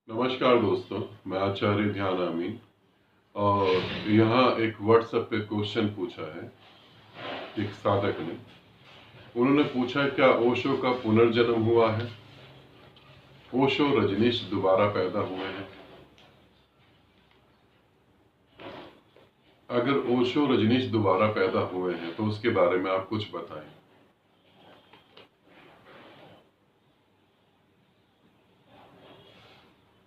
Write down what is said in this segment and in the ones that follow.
नमस्कार दोस्तों, मैं आचार्य ध्यान अमीन। और यहाँ एक व्हाट्सएप पे क्वेश्चन पूछा है एक साधक ने। उन्होंने पूछा, क्या ओशो का पुनर्जन्म हुआ है? ओशो रजनीश दोबारा पैदा हुए हैं? अगर ओशो रजनीश दोबारा पैदा हुए हैं तो उसके बारे में आप कुछ बताएं।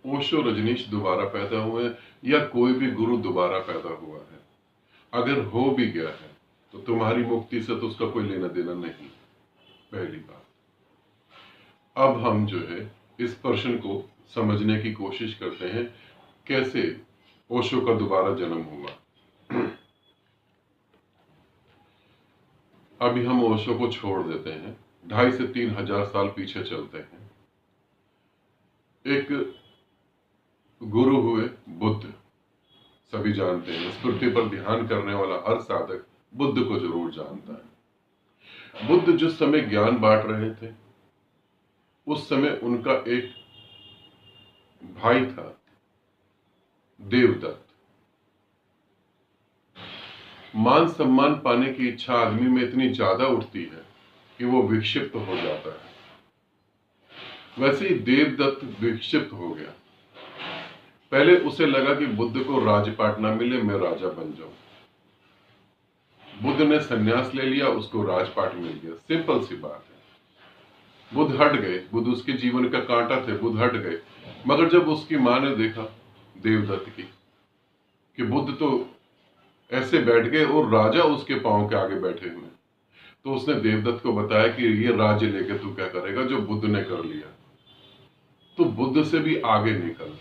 ओशो रजनीश दोबारा पैदा हुए हैं या कोई भी गुरु दोबारा पैदा हुआ है? अगर हो भी गया है तो तुम्हारी मुक्ति से तो उसका कोई लेना देना नहीं। पहली बात। अब हम जो है इस प्रश्न को समझने की कोशिश करते हैं, कैसे ओशो का दोबारा जन्म हुआ। अभी हम ओशो को छोड़ देते हैं, 2,500 से 3,000 साल पीछे चलते हैं। एक गुरु हुए बुद्ध, सभी जानते हैं। स्मृति पर ध्यान करने वाला हर साधक बुद्ध को जरूर जानता है। बुद्ध जिस समय ज्ञान बांट रहे थे उस समय उनका एक भाई था, देवदत्त। मान सम्मान पाने की इच्छा आदमी में इतनी ज्यादा उठती है कि वो विक्षिप्त हो जाता है। वैसे ही देवदत्त विक्षिप्त हो गया। पहले उसे लगा कि बुद्ध को राजपाट ना मिले, मैं राजा बन जाऊं। बुद्ध ने संन्यास ले लिया, उसको राजपाट मिल गया। सिंपल सी बात है। बुद्ध हट गए, बुद्ध उसके जीवन का कांटा थे, बुद्ध हट गए। मगर जब उसकी मां ने देखा देवदत्त की कि बुद्ध तो ऐसे बैठ गए और राजा उसके पांव के आगे बैठे हुए, तो उसने देवदत्त को बताया कि ये राज्य लेके तू क्या करेगा जो बुद्ध ने कर लिया। तो बुद्ध से भी आगे निकल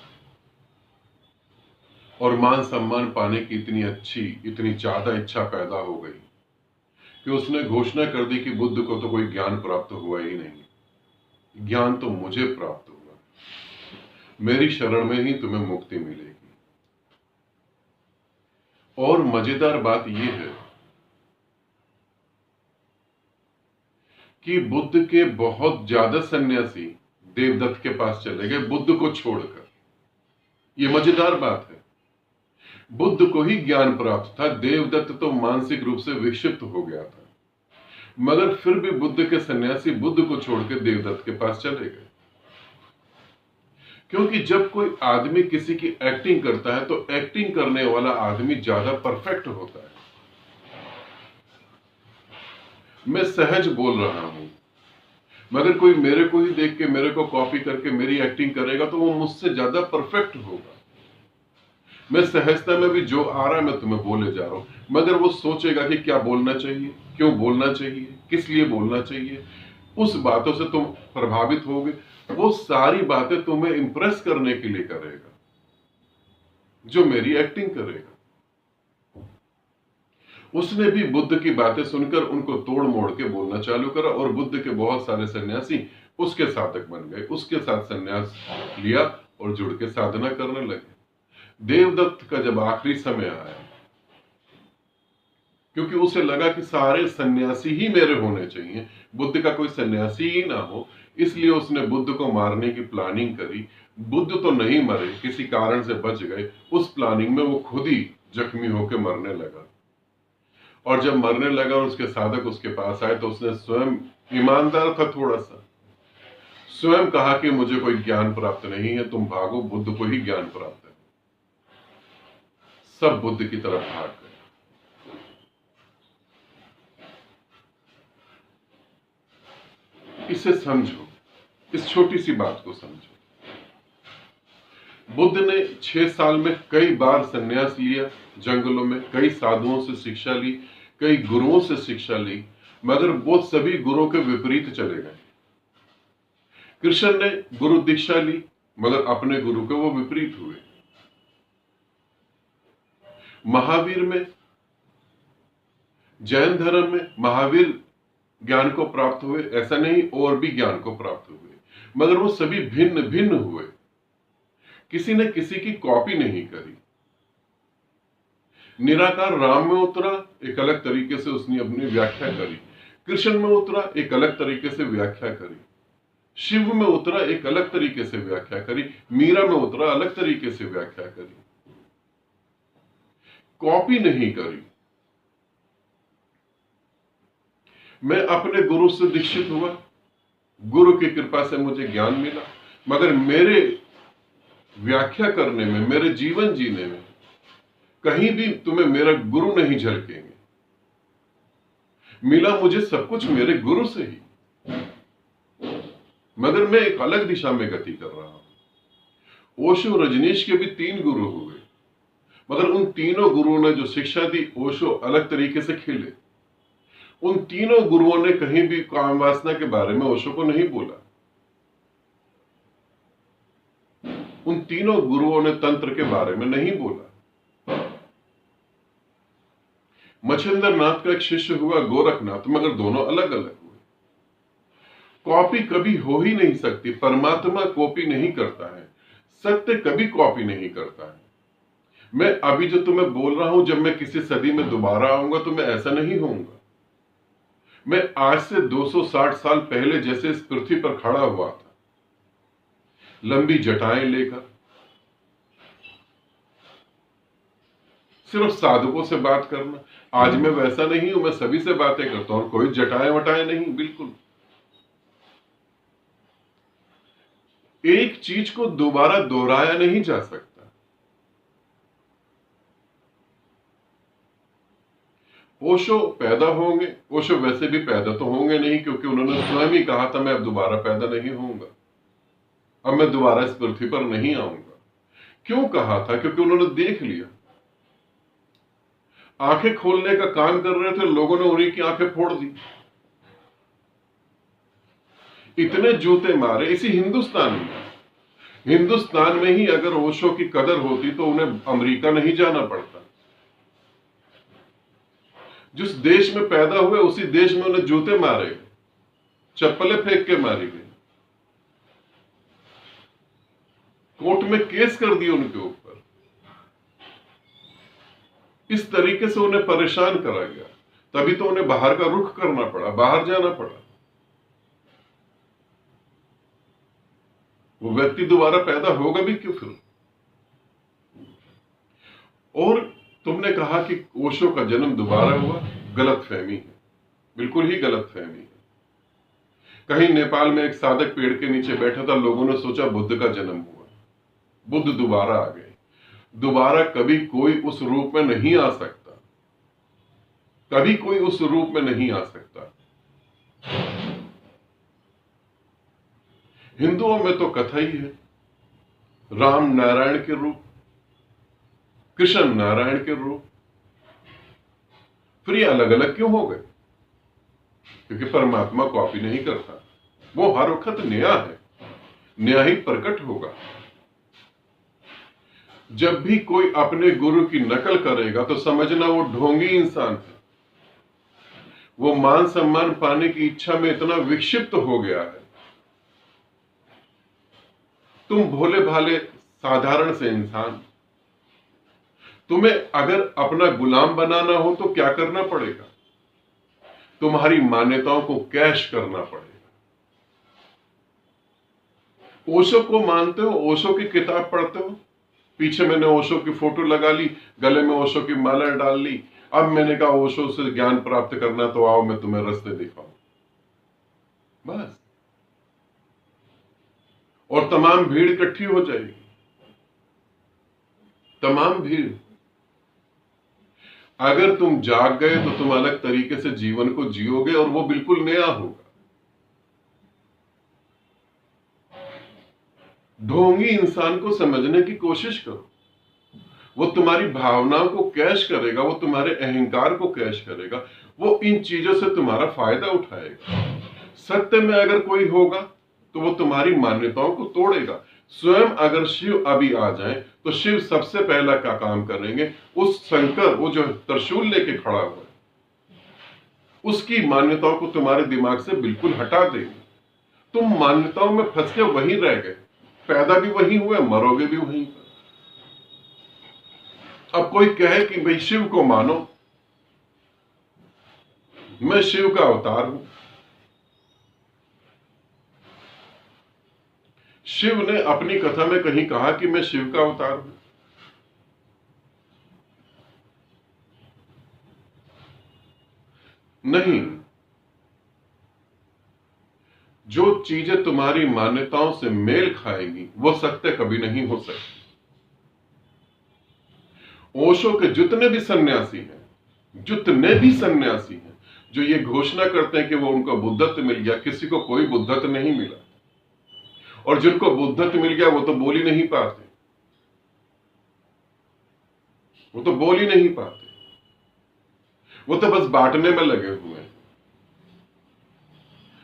और मान सम्मान पाने की इतनी ज्यादा इच्छा पैदा हो गई कि उसने घोषणा कर दी कि बुद्ध को तो कोई ज्ञान प्राप्त हुआ ही नहीं, ज्ञान तो मुझे प्राप्त हुआ, मेरी शरण में ही तुम्हें मुक्ति मिलेगी। और मजेदार बात यह है कि बुद्ध के बहुत ज्यादा सन्यासी देवदत्त के पास चले गए बुद्ध को छोड़कर। यह मजेदार बात है। बुद्ध को ही ज्ञान प्राप्त था, देवदत्त तो मानसिक रूप से विक्षिप्त हो गया था। मगर फिर भी बुद्ध के सन्यासी बुद्ध को छोड़कर देवदत्त के पास चले गए। क्योंकि जब कोई आदमी किसी की एक्टिंग करता है तो एक्टिंग करने वाला आदमी ज्यादा परफेक्ट होता है। मैं सहज बोल रहा हूं, मगर कोई मेरे को ही देख के मेरे को कॉपी करके मेरी एक्टिंग करेगा तो वो मुझसे ज्यादा परफेक्ट होगा। मैं सहजता में भी जो आ रहा है मैं तुम्हें बोले जा रहा हूं, मगर वो सोचेगा कि क्या बोलना चाहिए, क्यों बोलना चाहिए, किस लिए बोलना चाहिए। उस बातों से तुम प्रभावित होगे, वो सारी बातें तुम्हें इंप्रेस करने के लिए करेगा, जो मेरी एक्टिंग करेगा। उसने भी बुद्ध की बातें सुनकर उनको तोड़ मोड़ के बोलना चालू करा और बुद्ध के बहुत सारे सन्यासी उसके साधक बन गए, उसके साथ सन्यास लिया और जुड़ के साधना करने लगे। देवदत्त का जब आखिरी समय आया, क्योंकि उसे लगा कि सारे सन्यासी ही मेरे होने चाहिए, बुद्ध का कोई सन्यासी ही ना हो, इसलिए उसने बुद्ध को मारने की प्लानिंग करी। बुद्ध तो नहीं मरे, किसी कारण से बच गए। उस प्लानिंग में वो खुद ही जख्मी होकर मरने लगा। और जब मरने लगा और उसके साधक उसके पास आए तो उसने स्वयं, ईमानदार था थोड़ा सा, स्वयं कहा कि मुझे कोई ज्ञान प्राप्त नहीं है, तुम भागो, बुद्ध को ही ज्ञान प्राप्त है। सब बुद्ध की तरफ भाग गए। इसे समझो, इस छोटी सी बात को समझो। बुद्ध ने 6 साल में कई बार संन्यास लिया, जंगलों में कई साधुओं से शिक्षा ली, कई गुरुओं से शिक्षा ली, मगर वो सभी गुरुओं के विपरीत चले गए। कृष्ण ने गुरु दीक्षा ली, मगर अपने गुरु के वो विपरीत हुए। महावीर में, जैन धर्म में महावीर ज्ञान को प्राप्त हुए, ऐसा नहीं, और भी ज्ञान को प्राप्त हुए, मगर वो सभी भिन्न भिन्न हुए। किसी ने किसी की कॉपी नहीं करी। निराकार राम में उतरा, एक अलग तरीके से उसने अपनी व्याख्या करी। कृष्ण में उतरा, एक अलग तरीके से व्याख्या करी। शिव में उतरा एक अलग तरीके से व्याख्या करी, मीरा में उतरा अलग तरीके से व्याख्या करी, कॉपी नहीं करी। मैं अपने गुरु से दीक्षित हुआ, गुरु की कृपा से मुझे ज्ञान मिला, मगर मेरे व्याख्या करने में, मेरे जीवन जीने में कहीं भी तुम्हें मेरा गुरु नहीं झलकेंगे। मिला मुझे सब कुछ मेरे गुरु से ही, मगर मैं एक अलग दिशा में गति कर रहा हूं। ओशो रजनीश के भी 3 गुरु हुए, मगर उन तीनों गुरुओं ने जो शिक्षा दी, ओशो अलग तरीके से खेले। उन तीनों गुरुओं ने कहीं भी काम वासना के बारे में ओशो को नहीं बोला। उन तीनों गुरुओं ने तंत्र के बारे में नहीं बोला। मच्छिंद्र नाथ का एक शिष्य हुआ गोरखनाथ, मगर दोनों अलग अलग हुए। कॉपी कभी हो ही नहीं सकती। परमात्मा कॉपी नहीं करता है, सत्य कभी कॉपी नहीं करता है। मैं अभी जो तुम्हें बोल रहा हूं, जब मैं किसी सदी में दोबारा आऊंगा तो मैं ऐसा नहीं होऊंगा। मैं आज से 260 साल पहले जैसे इस पृथ्वी पर खड़ा हुआ था, लंबी जटाएं लेकर, सिर्फ साधुओं से बात करना। आज मैं वैसा नहीं हूं, मैं सभी से बातें करता हूं, कोई जटाएं वटाएं नहीं, बिल्कुल। एक चीज को दोबारा दोहराया नहीं जा सकता। ओशो पैदा होंगे, ओशो वैसे भी पैदा तो होंगे नहीं, क्योंकि उन्होंने स्वयं ही कहा था मैं अब दोबारा पैदा नहीं होऊंगा, अब मैं दोबारा इस पृथ्वी पर नहीं आऊंगा। क्यों कहा था? क्योंकि उन्होंने देख लिया। आंखें खोलने का काम कर रहे थे, लोगों ने उन्हीं की आंखें फोड़ दी। इतने जूते मारे इसी हिंदुस्तान में। हिंदुस्तान में ही अगर ओशो की कदर होती तो उन्हें अमेरिका नहीं जाना पड़ता। जिस देश में पैदा हुए उसी देश में उन्हें जूते मारे गए, चप्पलें फेंक के मारी गई, कोर्ट में केस कर दिए उनके ऊपर। इस तरीके से उन्हें परेशान करा गया, तभी तो उन्हें बाहर का रुख करना पड़ा, बाहर जाना पड़ा। वो व्यक्ति दोबारा पैदा होगा भी क्यों फिर? और तुमने कहा कि ओशो का जन्म दोबारा हुआ, गलतफहमी है, बिल्कुल ही गलतफहमी है। कहीं नेपाल में एक साधक पेड़ के नीचे बैठा था, लोगों ने सोचा बुद्ध का जन्म हुआ, बुद्ध दोबारा आ गए। दोबारा कभी कोई उस रूप में नहीं आ सकता, कभी कोई उस रूप में नहीं आ सकता। हिंदुओं में तो कथा ही है, राम नारायण के रूप, कृष्ण नारायण के रूप, फिर ये अलग अलग क्यों हो गए? क्योंकि परमात्मा कॉपी नहीं करता, वो हर वक्त नया है, नया ही प्रकट होगा। जब भी कोई अपने गुरु की नकल करेगा तो समझना वो ढोंगी इंसान है। वो मान सम्मान पाने की इच्छा में इतना विक्षिप्त हो गया है। तुम भोले भाले साधारण से इंसान, तुम्हें अगर अपना गुलाम बनाना हो तो क्या करना पड़ेगा? तुम्हारी मान्यताओं को कैश करना पड़ेगा। ओशो को मानते हो, ओशो की किताब पढ़ते हो, पीछे मैंने ओशो की फोटो लगा ली, गले में ओशो की माला डाल ली, अब मैंने कहा ओशो से ज्ञान प्राप्त करना तो आओ मैं तुम्हें रास्ते दिखाऊं, बस। और तमाम भीड़ इकट्ठी हो जाएगी, तमाम भीड़। अगर तुम जाग गए तो तुम अलग तरीके से जीवन को जियोगे और वो बिल्कुल नया होगा। ढोंगी इंसान को समझने की कोशिश करो, वो तुम्हारी भावनाओं को कैश करेगा, वो तुम्हारे अहंकार को कैश करेगा, वो इन चीजों से तुम्हारा फायदा उठाएगा। सत्य में अगर कोई होगा तो वो तुम्हारी मान्यताओं को तोड़ेगा। स्वयं अगर शिव अभी आ जाए तो शिव सबसे पहला क्या काम करेंगे? उस शंकर, वो जो त्रिशूल लेके खड़ा हुआ है, उसकी मान्यताओं को तुम्हारे दिमाग से बिल्कुल हटा देंगे। तुम मान्यताओं में फंस के वहीं रह गए, पैदा भी वहीं हुए, मरोगे भी वहीं पर। अब कोई कहे कि भाई शिव को मानो, मैं शिव का अवतार हूं, शिव ने अपनी कथा में कहीं कहा कि मैं शिव का अवतार हूं? नहीं। जो चीजें तुम्हारी मान्यताओं से मेल खाएंगी वो सत्य कभी नहीं हो सकती। ओशो के जितने भी सन्यासी हैं, जो ये घोषणा करते हैं कि वो उनको बुद्धत्व मिल गया, किसी को कोई बुद्धत्व नहीं मिला। और जिनको बुद्धत्व मिल गया वो तो बोल ही नहीं पाते, वो तो बस बांटने में लगे हुए हैं।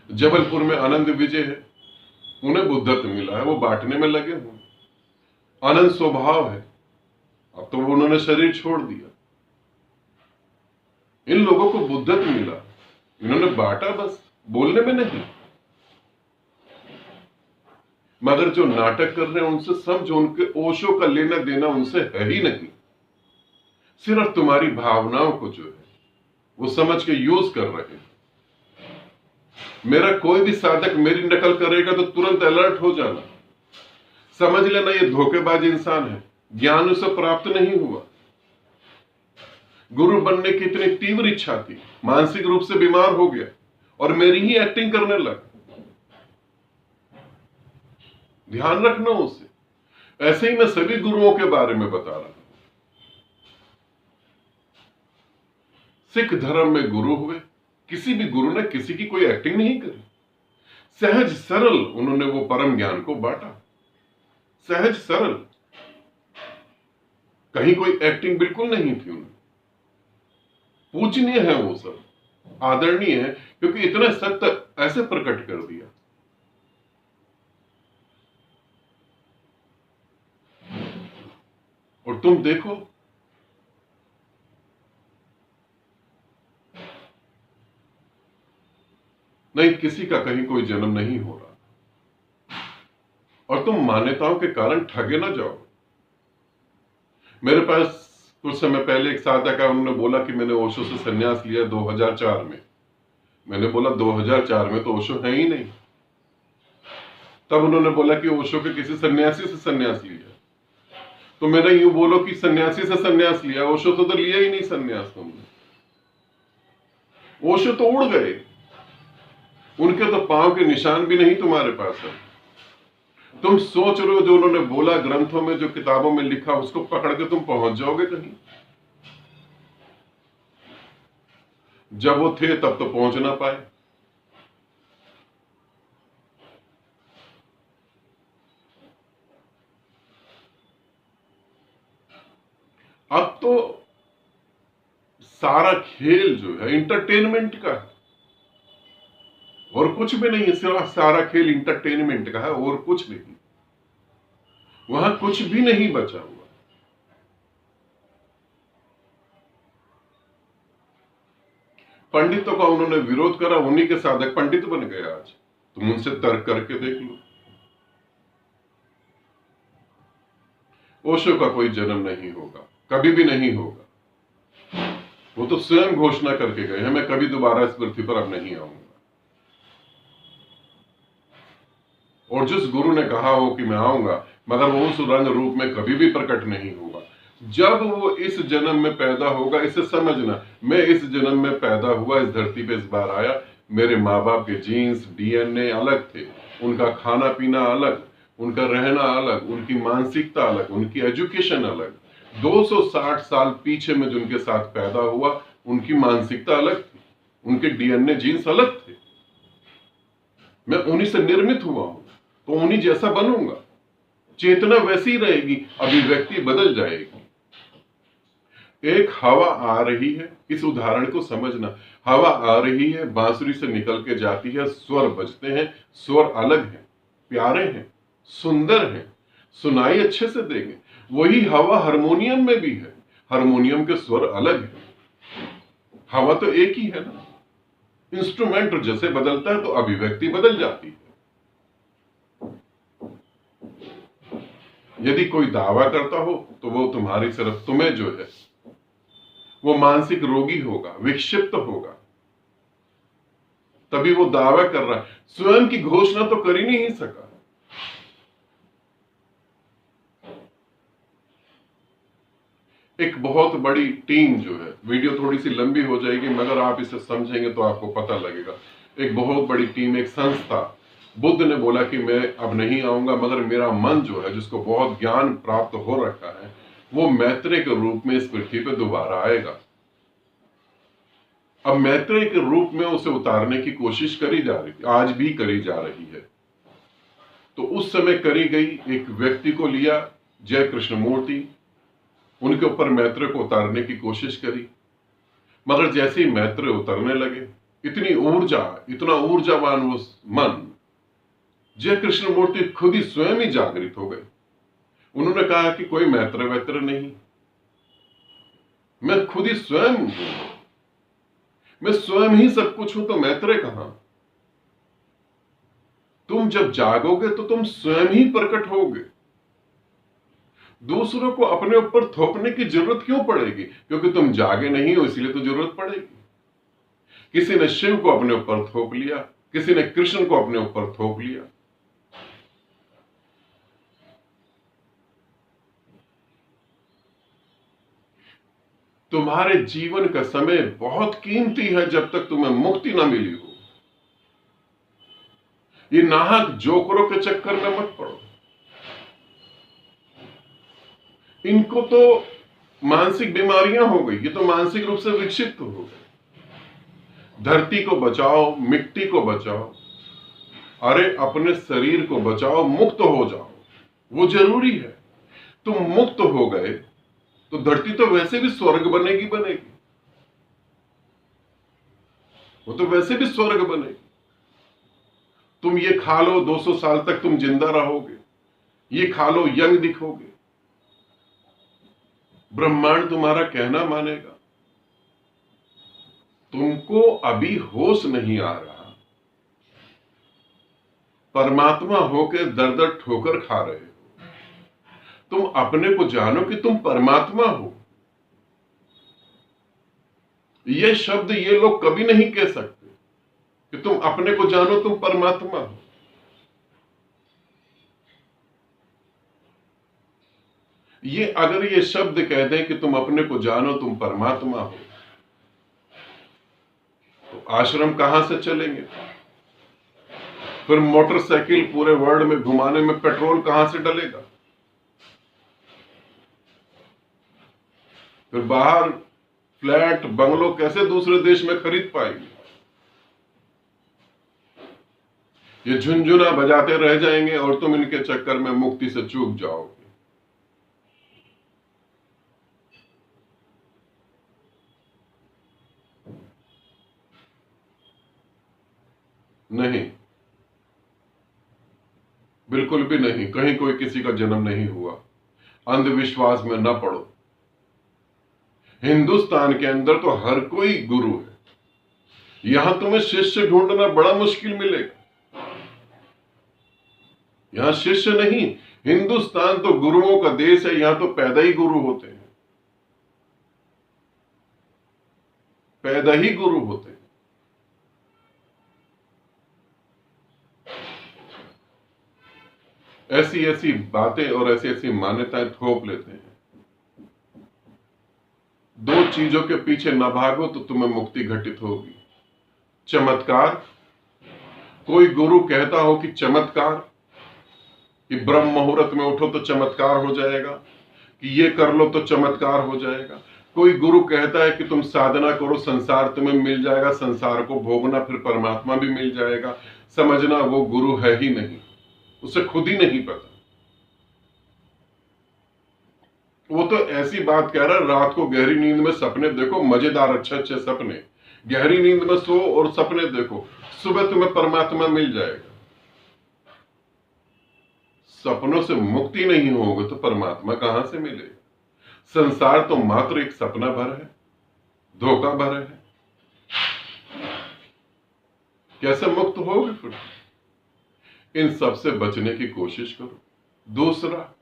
जबलपुर में आनंद विजय है, उन्हें बुद्धत्व मिला है, वो बांटने में लगे हुए। आनंद स्वभाव है, अब तो उन्होंने शरीर छोड़ दिया। इन लोगों को बुद्धत्व मिला, इन्होंने बांटा बस, बोलने में नहीं। मगर जो नाटक कर रहे हैं उनसे समझो, उनके ओशो का लेना देना उनसे है ही नहीं। सिर्फ तुम्हारी भावनाओं को जो है वो समझ के यूज कर रहे हैं। मेरा कोई भी साधक मेरी नकल करेगा तो तुरंत अलर्ट हो जाना, समझ लेना ये धोखेबाज इंसान है, ज्ञान उसे प्राप्त नहीं हुआ। गुरु बनने की इतनी तीव्र इच्छा थी, मानसिक रूप से बीमार हो गया और मेरी ही एक्टिंग करने लगा। ध्यान रखना उसे। ऐसे ही मैं सभी गुरुओं के बारे में बता रहा हूं। सिख धर्म में गुरु हुए, किसी भी गुरु ने किसी की कोई एक्टिंग नहीं करी। सहज सरल उन्होंने वो परम ज्ञान को बांटा, सहज सरल, कहीं कोई एक्टिंग बिल्कुल नहीं थी उनमें। पूजनीय है वो सब, आदरणीय है, क्योंकि इतना सत्य ऐसे प्रकट कर दिया। और तुम देखो, नहीं किसी का कहीं कोई जन्म नहीं हो रहा, और तुम मान्यताओं के कारण ठगे ना जाओ। मेरे पास कुछ समय पहले एक साधक है, उन्होंने बोला कि मैंने ओशो से संन्यास लिया 2004 में। मैंने बोला 2004 में तो ओशो है ही नहीं। तब उन्होंने बोला कि ओशो के किसी सन्यासी से संन्यास लिया। तो मैंने यूं बोलो कि सन्यासी से संन्यास लिया, ओशो तो लिया ही नहीं संन्यास तुमने। ओशो तो उड़ गए, उनके तो पांव के निशान भी नहीं तुम्हारे पास है। तुम सोच रहे हो जो उन्होंने बोला ग्रंथों में, जो किताबों में लिखा, उसको पकड़ के तुम पहुंच जाओगे कहीं? जब वो थे तब तो पहुंच ना पाए। अब तो सारा खेल जो है इंटरटेनमेंट का है, और कुछ भी नहीं है। सिर्फ सारा खेल इंटरटेनमेंट का है और कुछ नहीं। वहां कुछ भी नहीं बचा हुआ। पंडितों का उन्होंने विरोध करा, उन्हीं के साधक पंडित बन गए आज। तुम उनसे तर्क करके देख लो। ओशो का कोई जन्म नहीं होगा, कभी भी नहीं होगा। वो तो स्वयं घोषणा करके गए हैं, मैं कभी दोबारा इस पृथ्वी पर अब नहीं आऊंगा। और जिस गुरु ने कहा हो कि मैं आऊंगा, मगर वो उस रंग रूप में कभी भी प्रकट नहीं होगा। जब वो इस जन्म में पैदा होगा, इसे समझना, मैं इस जन्म में पैदा हुआ, इस धरती पे इस बार आया। मेरे माँ बाप के जीन्स, डीएनए अलग थे, उनका खाना पीना अलग, उनका रहना अलग, उनकी मानसिकता अलग, उनकी एजुकेशन अलग। 260 साल पीछे में जिनके साथ पैदा हुआ, उनकी मानसिकता अलग थी, उनके डीएनए जीन्स अलग थे। मैं उन्हीं से निर्मित हुआ हूं, तो उन्हीं जैसा बनूंगा। चेतना वैसी रहेगी, अभिव्यक्ति बदल जाएगी। एक हवा आ रही है, इस उदाहरण को समझना। हवा आ रही है, बांसुरी से निकल के जाती है, स्वर बजते हैं, स्वर अलग हैं, प्यारे हैं, सुंदर हैं, सुनाई अच्छे से देंगे। वही हवा हारमोनियम में भी है, हारमोनियम के स्वर अलग हैं। हवा तो एक ही है ना। इंस्ट्रूमेंट जैसे बदलता है तो अभिव्यक्ति बदल जाती है। यदि कोई दावा करता हो तो वो तुम्हारी सिर्फ, तुम्हें जो है वो मानसिक रोगी होगा, विक्षिप्त होगा, तभी वो दावा कर रहा है। स्वयं की घोषणा तो कर ही नहीं सका। एक बहुत बड़ी टीम जो है, वीडियो थोड़ी सी लंबी हो जाएगी मगर आप इसे समझेंगे तो आपको पता लगेगा। एक बहुत बड़ी टीम, एक संस्था, बुद्ध ने बोला कि मैं अब नहीं आऊंगा, मगर मेरा मन जो है, जिसको बहुत ज्ञान प्राप्त हो रखा है, वो मैत्रेय के रूप में इस पृथ्वी पे दोबारा आएगा। अब मैत्रेय के रूप में उसे उतारने की कोशिश करी जा रही, आज भी करी जा रही है। तो उस समय करी गई, एक व्यक्ति को लिया, जय कृष्णमूर्ति, उनके ऊपर मैत्रेय को उतारने की कोशिश करी, मगर जैसे ही मैत्रेय उतरने लगे, इतनी ऊर्जा, इतना ऊर्जावान वो मन, जय कृष्णमूर्ति खुद ही स्वयं ही जागृत हो गए। उन्होंने कहा कि कोई मैत्रेय वैत्रेय नहीं, मैं खुद ही स्वयं हूं, मैं स्वयं ही सब कुछ हूं, तो मैत्रेय कहां? तुम जब जागोगे तो तुम स्वयं ही प्रकट होगे। दूसरों को अपने ऊपर थोपने की जरूरत क्यों पड़ेगी? क्योंकि तुम जागे नहीं हो, इसलिए तो जरूरत पड़ेगी। किसी ने शिव को अपने ऊपर थोप लिया, किसी ने कृष्ण को अपने ऊपर थोप लिया। तुम्हारे जीवन का समय बहुत कीमती है जब तक तुम्हें मुक्ति ना मिली हो। ये नाहक जोकरों के चक्कर में मत पड़ो। इनको तो मानसिक बीमारियां हो गई, ये तो मानसिक रूप से विकसित हो गए। धरती को बचाओ, मिट्टी को बचाओ, अरे अपने शरीर को बचाओ, मुक्त हो जाओ, वो जरूरी है। तुम मुक्त हो गए तो धरती तो वैसे भी स्वर्ग बनेगी, वो तो वैसे भी स्वर्ग बनेगी। तुम ये खा लो, 200 साल तक तुम जिंदा रहोगे, ये खा लो, यंग दिखोगे, ब्रह्मांड तुम्हारा कहना मानेगा। तुमको अभी होश नहीं आ रहा, परमात्मा होकर दर दर ठोकर खा रहे हो। तुम अपने को जानो कि तुम परमात्मा हो। ये शब्द ये लोग कभी नहीं कह सकते कि तुम अपने को जानो, तुम परमात्मा हो। ये अगर ये शब्द कह दें कि तुम अपने को जानो, तुम परमात्मा हो, तो आश्रम कहां से चलेंगे? फिर मोटरसाइकिल पूरे वर्ल्ड में घुमाने में पेट्रोल कहां से डलेगा? फिर बाहर फ्लैट बंगलो कैसे दूसरे देश में खरीद पाएंगे? ये झुनझुना बजाते रह जाएंगे और तुम इनके चक्कर में मुक्ति से चूक जाओगे। नहीं, बिल्कुल भी नहीं। कहीं कोई किसी का जन्म नहीं हुआ। अंधविश्वास में न पड़ो। हिंदुस्तान के अंदर तो हर कोई गुरु है। यहां तुम्हें शिष्य ढूंढना बड़ा मुश्किल मिलेगा। यहां शिष्य नहीं, हिंदुस्तान तो गुरुओं का देश है। यहां तो पैदा ही गुरु होते हैं, पैदा ही गुरु होते हैं। ऐसी ऐसी बातें और ऐसी ऐसी मान्यताएं थोप लेते हैं। दो चीजों के पीछे न भागो तो तुम्हें मुक्ति घटित होगी। चमत्कार, कोई गुरु कहता हो कि चमत्कार, कि ब्रह्म मुहूर्त में उठो तो चमत्कार हो जाएगा, कि ये कर लो तो चमत्कार हो जाएगा। कोई गुरु कहता है कि तुम साधना करो, संसार तुम्हें मिल जाएगा, संसार को भोगना, फिर परमात्मा भी मिल जाएगा। समझना वो गुरु है ही नहीं, उसे खुद ही नहीं पता। वो तो ऐसी बात कह रहा है, रात को गहरी नींद में सपने देखो, मजेदार अच्छे अच्छे सपने, गहरी नींद में सो और सपने देखो, सुबह तुम्हें परमात्मा मिल जाएगा। सपनों से मुक्ति नहीं होगी तो परमात्मा कहां से मिलेगा? संसार तो मात्र एक सपना भर है, धोखा भर है। कैसे मुक्त होगे? फिर इन सब से बचने की कोशिश करो। दूसरा,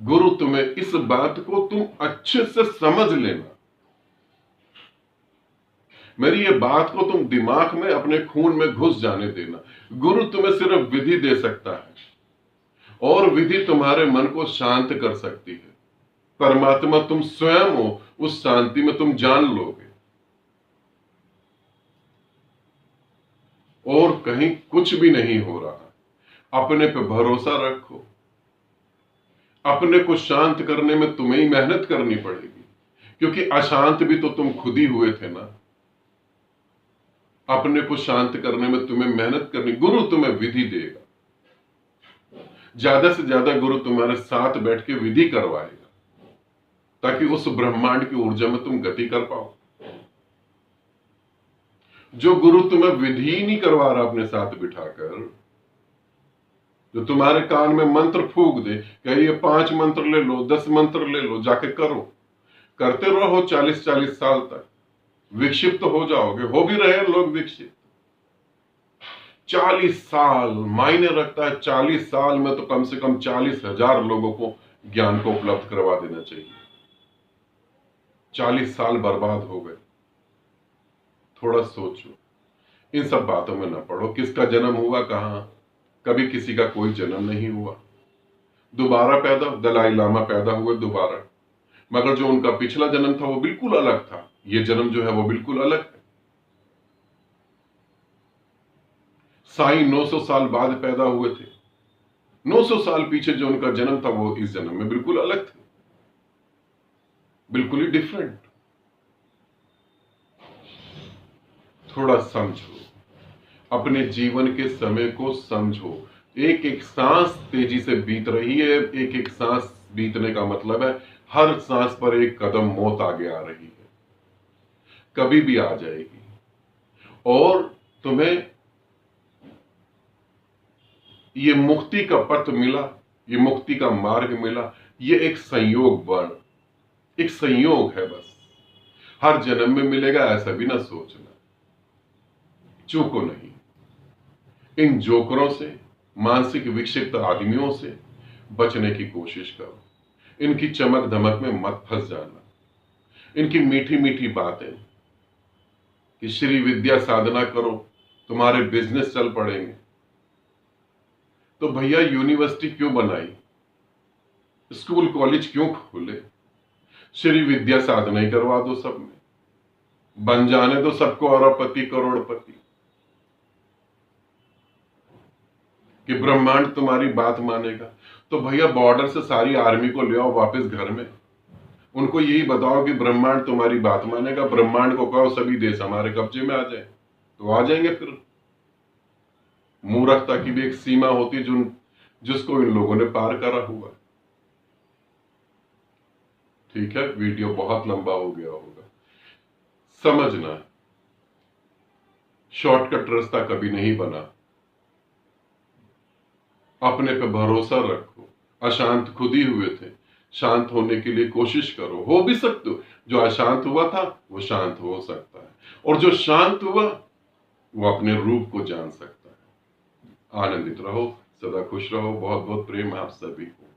गुरु तुम्हें इस बात को तुम अच्छे से समझ लेना। मेरी ये बात को तुम दिमाग में, अपने खून में घुस जाने देना। गुरु तुम्हें सिर्फ विधि दे सकता है और विधि तुम्हारे मन को शांत कर सकती है। परमात्मा तुम स्वयं हो, उस शांति में तुम जान लोगे। और कहीं कुछ भी नहीं हो रहा, अपने पे भरोसा रखो। अपने को शांत करने में तुम्हें ही मेहनत करनी पड़ेगी, क्योंकि अशांत भी तो तुम खुद ही हुए थे ना। अपने को शांत करने में तुम्हें मेहनत करनी, गुरु तुम्हें विधि देगा, ज्यादा से ज्यादा गुरु तुम्हारे साथ बैठ के विधि करवाएगा, ताकि उस ब्रह्मांड की ऊर्जा में तुम गति कर पाओ। जो गुरु तुम्हें विधि नहीं करवा रहा अपने साथ बिठाकर, जो तुम्हारे कान में मंत्र फूक दे, कहे ये 5 मंत्र ले लो, 10 मंत्र ले लो, जाके करो, करते रहो 40-40 साल तक, विक्षिप्त हो जाओगे। हो भी रहे लोग विक्षिप्त। 40 साल मायने रखता है। 40 साल में तो कम से कम 40,000 लोगों को ज्ञान को उपलब्ध करवा देना चाहिए। 40 साल बर्बाद हो गए। थोड़ा सोचो, इन सब बातों में न पड़ो। किसका जन्म हुआ कहां, कभी किसी का कोई जन्म नहीं हुआ। दोबारा पैदा, दलाई लामा पैदा हुए दोबारा, मगर जो उनका पिछला जन्म था वो बिल्कुल अलग था। ये जन्म जो है वो बिल्कुल अलग है। साईं 900 साल बाद पैदा हुए थे। 900 साल पीछे जो उनका जन्म था वो इस जन्म में बिल्कुल अलग थे, बिल्कुल ही डिफरेंट। थोड़ा समझो, अपने जीवन के समय को समझो। एक एक सांस तेजी से बीत रही है। एक एक सांस बीतने का मतलब है हर सांस पर एक कदम मौत आगे आ रही है, कभी भी आ जाएगी। और तुम्हें ये मुक्ति का पथ मिला, ये मुक्ति का मार्ग मिला, ये एक संयोग बन, एक संयोग है बस। हर जन्म में मिलेगा ऐसा भी ना सोचना। चूको नहीं। इन जोकरों से, मानसिक विक्षिप्त आदमियों से बचने की कोशिश करो। इनकी चमक धमक में मत फंस जाना। इनकी मीठी मीठी बातें कि श्री विद्या साधना करो, तुम्हारे बिजनेस चल पड़ेंगे। तो भैया यूनिवर्सिटी क्यों बनाई, स्कूल कॉलेज क्यों खोले? श्री विद्या साधना ही करवा दो सब में, बन जाने दो सबको अरबपति करोड़पति। कि ब्रह्मांड तुम्हारी बात मानेगा। तो भैया बॉर्डर से सारी आर्मी को ले आओ वापस घर में, उनको यही बताओ कि ब्रह्मांड तुम्हारी बात मानेगा। ब्रह्मांड को कहो सभी देश हमारे कब्जे में आ जाए, तो आ जाएंगे। फिर मूर्खता की भी एक सीमा होती जिसको इन लोगों ने पार करा हुआ। ठीक है, वीडियो बहुत लंबा हो गया होगा। समझना, शॉर्टकट रास्ता कभी नहीं बना। अपने पे भरोसा रखो। अशांत खुद ही हुए थे, शांत होने के लिए कोशिश करो। हो भी सकते हो, जो अशांत हुआ था वो शांत हो सकता है, और जो शांत हुआ वो अपने रूप को जान सकता है। आनंदित रहो, सदा खुश रहो। बहुत बहुत प्रेम आप सभी को।